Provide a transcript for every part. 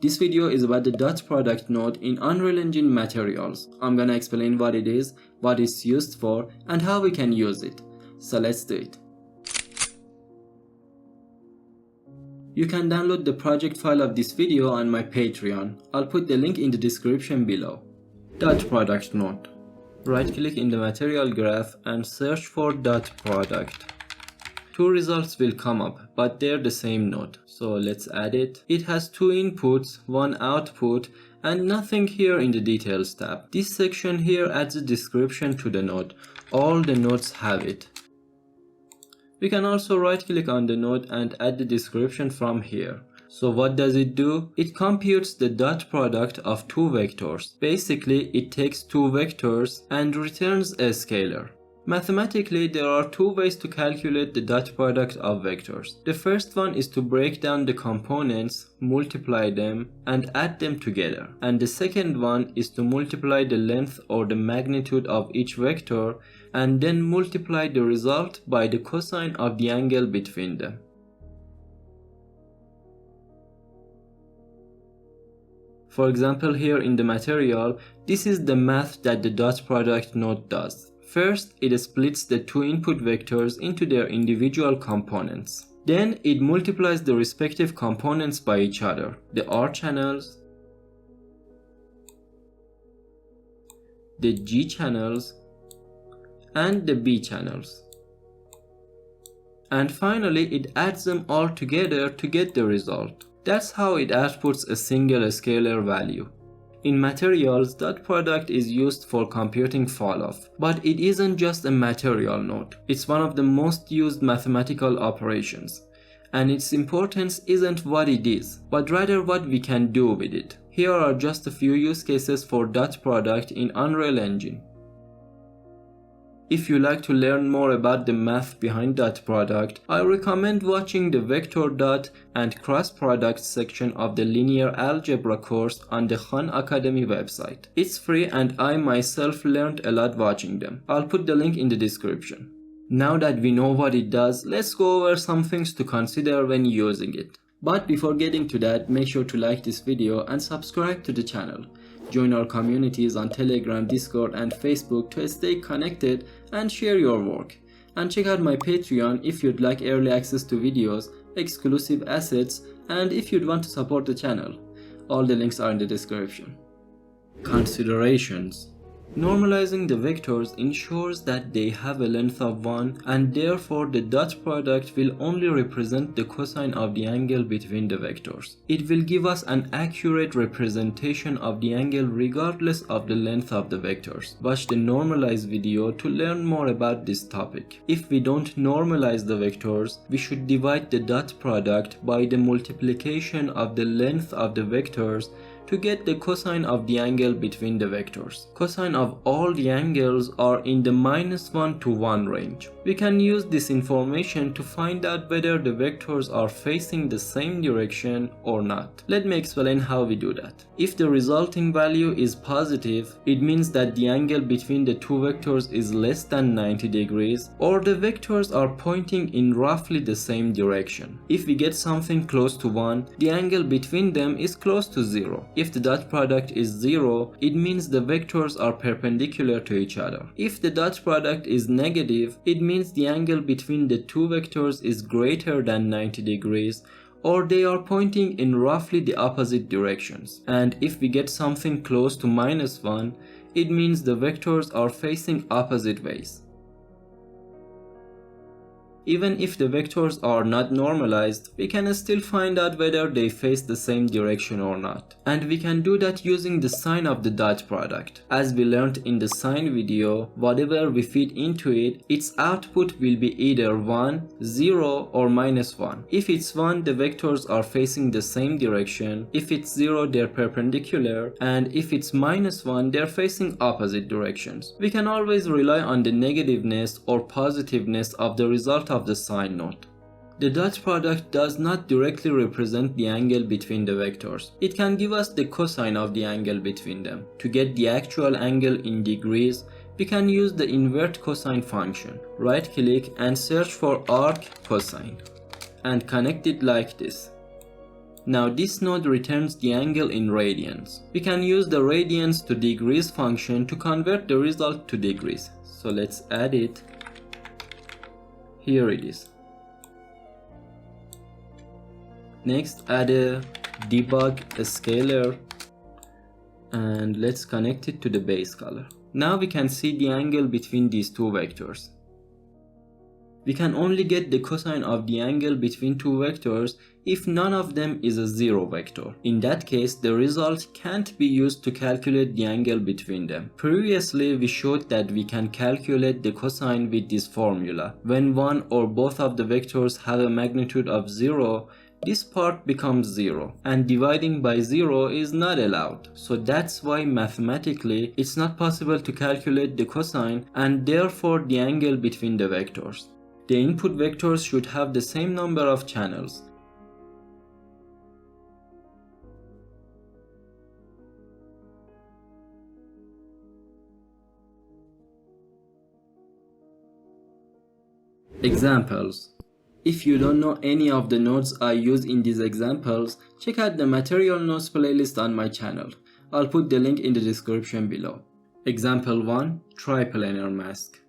This video is about the dot product node in Unreal Engine Materials. I'm gonna explain what it is, what it's used for, and how we can use it. So let's do it. You can download the project file of this video on my Patreon. I'll put the link in the description below. Dot product node. Right click in the material graph and search for dot product. Two results will come up, but they're the same node. So let's add it. It has two inputs, one output, and nothing here in the details tab. This section here adds a description to the node. All the nodes have it. We can also right click on the node and add the description from here. So what does it do? It computes the dot product of two vectors. Basically, it takes two vectors and returns a scalar. Mathematically, there are two ways to calculate the dot product of vectors. The first one is to break down the components, multiply them, and add them together. And the second one is to multiply the length or the magnitude of each vector and then multiply the result by the cosine of the angle between them. For example, here in the material, this is the math that the dot product node does. First, it splits the two input vectors into their individual components. Then, it multiplies the respective components by each other, the R channels, the G channels, and the B channels. And finally, it adds them all together to get the result. That's how it outputs a single scalar value. In materials, dot product is used for computing falloff, but it isn't just a material node. It's one of the most used mathematical operations, and its importance isn't what it is, but rather what we can do with it. Here are just a few use cases for dot product in Unreal Engine. If you like to learn more about the math behind dot product, I recommend watching the vector dot and cross product section of the linear algebra course on the Khan Academy website. It's free and I myself learned a lot watching them. I'll put the link in the description. Now that we know what it does, let's go over some things to consider when using it. But before getting to that, make sure to like this video and subscribe to the channel. Join our communities on Telegram, Discord, and Facebook to stay connected and share your work. And check out my Patreon if you'd like early access to videos, exclusive assets, and if you'd want to support the channel. All the links are in the description. Considerations. Normalizing the vectors ensures that they have a length of 1 and therefore the dot product will only represent the cosine of the angle between the vectors. It will give us an accurate representation of the angle regardless of the length of the vectors. Watch the normalize video to learn more about this topic. If we don't normalize the vectors, we should divide the dot product by the multiplication of the length of the vectors to get the cosine of the angle between the vectors. Cosine of all the angles are in the -1 to 1 range. We can use this information to find out whether the vectors are facing the same direction or not. Let me explain how we do that. If the resulting value is positive, it means that the angle between the two vectors is less than 90 degrees, or the vectors are pointing in roughly the same direction. If we get something close to 1, the angle between them is close to 0. If the dot product is 0, it means the vectors are perpendicular to each other. If the dot product is negative, it means the angle between the two vectors is greater than 90 degrees, or they are pointing in roughly the opposite directions. And if we get something close to -1, it means the vectors are facing opposite ways. Even if the vectors are not normalized, we can still find out whether they face the same direction or not. And we can do that using the sign of the dot product. As we learned in the sign video, whatever we feed into it, its output will be either 1, 0, or -1. If it's 1, the vectors are facing the same direction. If it's 0, they're perpendicular. And if it's -1, they're facing opposite directions. We can always rely on the negativeness or positiveness of the result of the sign node. The dot product does not directly represent the angle between the vectors. It can give us the cosine of the angle between them. To get the actual angle in degrees, we can use the invert cosine function. Right click and search for arc cosine and connect it like this. Now this node returns the angle in radians. We can use the radians to degrees function to convert the result to degrees. So let's add it. Here it is. Next, add a debug scalar and let's connect it to the base color. Now we can see the angle between these two vectors. We can only get the cosine of the angle between two vectors if none of them is a zero vector. In that case, the result can't be used to calculate the angle between them. Previously, we showed that we can calculate the cosine with this formula. When one or both of the vectors have a magnitude of 0, this part becomes 0, and dividing by 0 is not allowed. So that's why mathematically it's not possible to calculate the cosine and therefore the angle between the vectors. The input vectors should have the same number of channels. Examples. If you don't know any of the nodes I use in these examples, check out the material nodes playlist on my channel. I'll put the link in the description below. Example 1. Triplanar mask.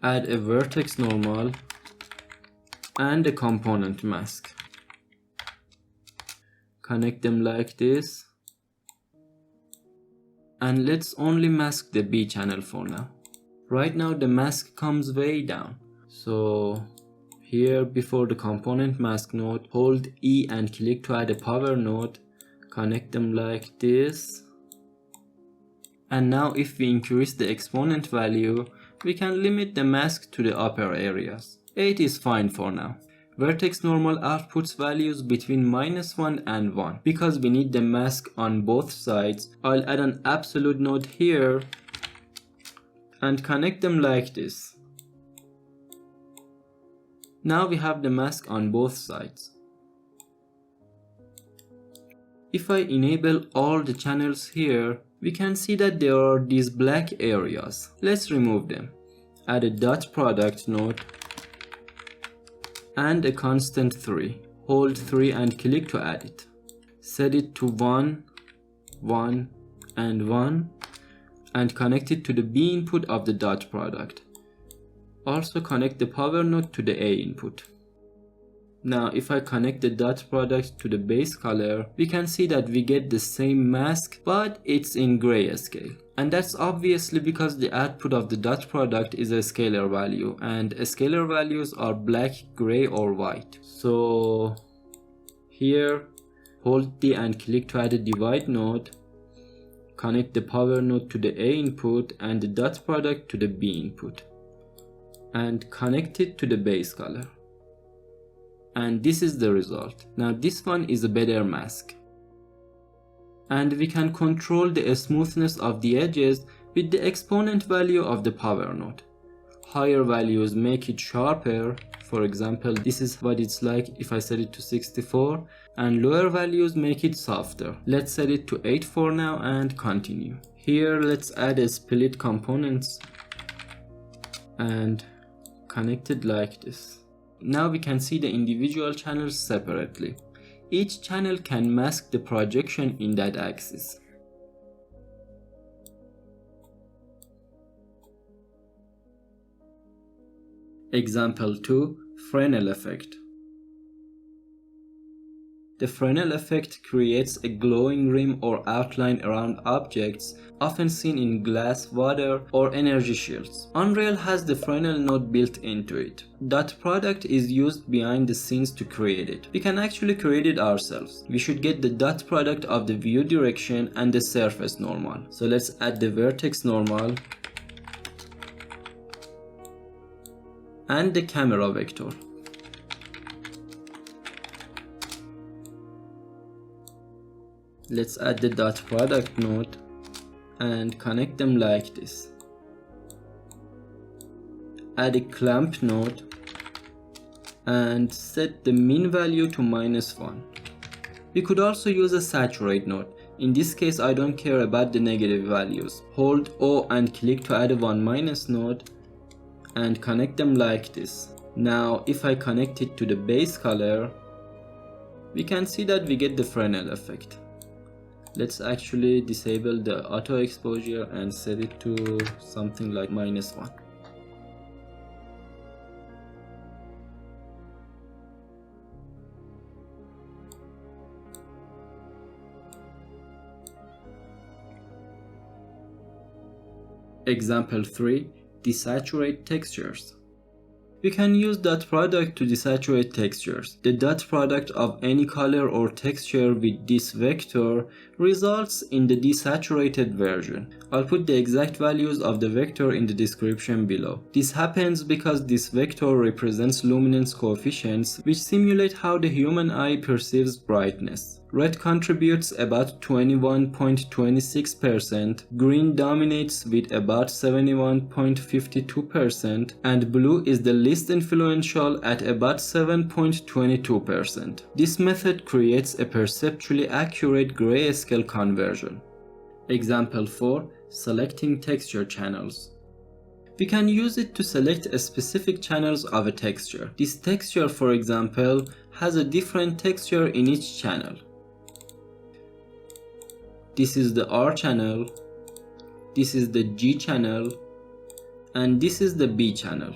Add a vertex normal and a component mask. Connect them like this. And let's only mask the B channel for now. Right now the mask comes way down. So here before the component mask node, hold E and click to add a power node. Connect them like this. And now if we increase the exponent value, we can limit the mask to the upper areas. 8 is fine for now. Vertex normal outputs values between -1 and 1. Because we need the mask on both sides, I'll add an absolute node here and connect them like this. Now we have the mask on both sides. If I enable all the channels here, we can see that there are these black areas. Let's remove them. Add a dot product node and a constant 3. Hold 3 and click to add it. Set it to 1, 1 and 1 and connect it to the B input of the dot product. Also connect the power node to the A input. Now if I connect the dot product to the base color, we can see that we get the same mask, but it's in grayscale. And that's obviously because the output of the dot product is a scalar value, and scalar values are black, gray or white. So here, hold D and click to add a divide node. Connect the power node to the A input and the dot product to the B input. And connect it to the base color. And this is the result. Now this one is a better mask. And we can control the smoothness of the edges with the exponent value of the power node. Higher values make it sharper. For example, this is what it's like if I set it to 64, and lower values make it softer. Let's set it to 8 for now and continue. Here let's add a split components and connect it like this. Now we can see the individual channels separately. Each channel can mask the projection in that axis. Example 2. Fresnel effect. The Fresnel effect creates a glowing rim or outline around objects, often seen in glass, water, or energy shields. Unreal has the Fresnel node built into it. Dot product is used behind the scenes to create it. We can actually create it ourselves. We should get the dot product of the view direction and the surface normal. So let's add the vertex normal and the camera vector. Let's add the dot product node and connect them like this. Add a clamp node and set the min value to -1. We could also use a saturate node. In this case I don't care about the negative values. Hold O and click to add a 1- node and connect them like this. Now if I connect it to the base color, we can see that we get the Fresnel effect. Let's actually disable the auto exposure and set it to something like -1. Example 3. Desaturate textures. We can use dot product to desaturate textures. The dot product of any color or texture with this vector results in the desaturated version. I'll put the exact values of the vector in the description below. This happens because this vector represents luminance coefficients which simulate how the human eye perceives brightness. Red contributes about 21.26%, green dominates with about 71.52%, and blue is the least influential at about 7.22%. This method creates a perceptually accurate grayscale conversion. Example 4. Selecting texture channels. We can use it to select a specific channels of a texture. This texture, for example, has a different texture in each channel. This is the R channel, this is the G channel, and this is the B channel.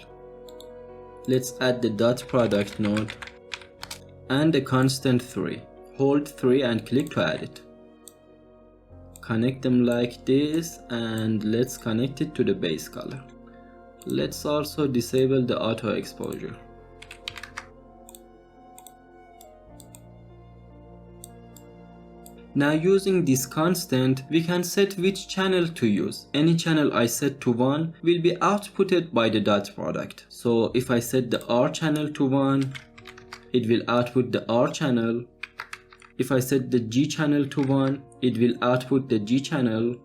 Let's add the dot product node and the constant 3. Hold 3 and click to add it. Connect them like this, and let's connect it to the base color. Let's also disable the auto exposure. Now using this constant, we can set which channel to use. Any channel I set to 1 will be outputted by the dot product. So if I set the R channel to 1, it will output the R channel. If I set the G channel to 1, it will output the G channel.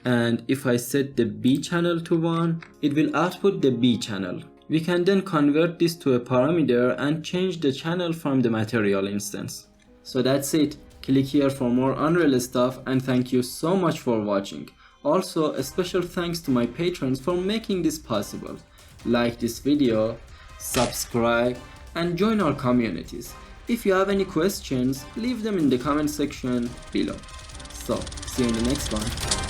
And if I set the B channel to 1, it will output the B channel. We can then convert this to a parameter and change the channel from the material instance. So that's it. Click here for more Unreal stuff, and thank you so much for watching. Also, a special thanks to my patrons for making this possible. Like this video, subscribe, and join our communities. If you have any questions, leave them in the comment section below. So, see you in the next one.